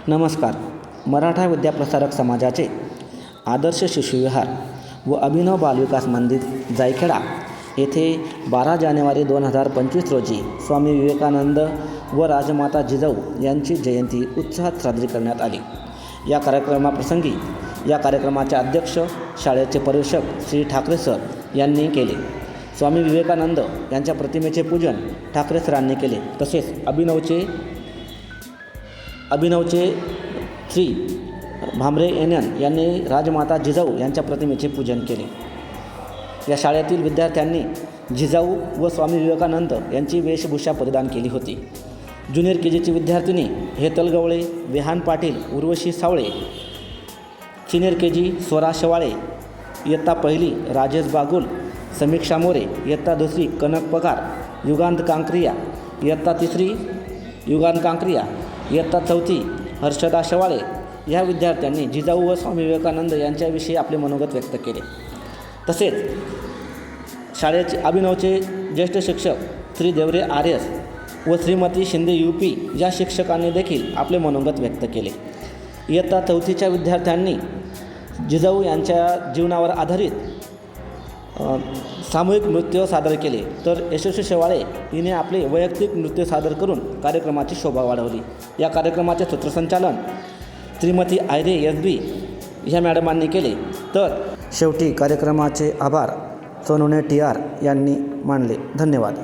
नमस्कार. मराठा विद्याप्रसारक समाजाचे आदर्श शिशुविहार व अभिनव बालविकास मंदिर जायखेडा येथे 12 जानेवारी 2025 रोजी स्वामी विवेकानंद व राजमाता जिजाऊ यांची जयंती उत्साहात साजरी करण्यात आली. या कार्यक्रमाप्रसंगी या कार्यक्रमाचे अध्यक्ष शाळेचे परिवेषक श्री ठाकरे सर यांनी केले. स्वामी विवेकानंद यांच्या प्रतिमेचे पूजन ठाकरे सरांनी केले. तसेच अभिनवचे श्री भामरे एनन यांनी राजमाता जिजाऊ यांच्या प्रतिमेचे पूजन केले. या शाळेतील विद्यार्थ्यांनी जिजाऊ व स्वामी विवेकानंद यांची वेशभूषा परिधान केली होती. ज्युनियर KGची विद्यार्थिनी हेतल गवळे, विहान पाटील, उर्वशी सावळे, सिनियर KG स्वरा शेवाळे, इयत्ता पहिली राजेश बागुल, समीक्षा मोरे, इयत्ता दुसरी कनक पगार, युगांत कांक्रिया, इयत्ता तिसरी युगांत कांक्रिया, इयत्ता चौथी हर्षदा शेवाळे या विद्यार्थ्यांनी जिजाऊ व स्वामी विवेकानंद यांच्याविषयी आपले मनोगत व्यक्त केले. तसेच शाळेचे अभिनवचे ज्येष्ठ शिक्षक श्री देवरे RS व श्रीमती शिंदे UP या शिक्षकांनी देखील आपले मनोगत व्यक्त केले. इयत्ता चौथीच्या विद्यार्थ्यांनी जिजाऊ यांच्या जीवनावर आधारित सामूहिक नृत्य सादर केले, तर यशस्वी शेवाळे हिने आपले वैयक्तिक नृत्य सादर करून कार्यक्रमाची शोभा वाढवली. या कार्यक्रमाचे सूत्रसंचालन श्रीमती आयरे SB ह्या मॅडमांनी केले. तर शेवटी कार्यक्रमाचे आभार सोनवणे TR यांनी मानले. धन्यवाद.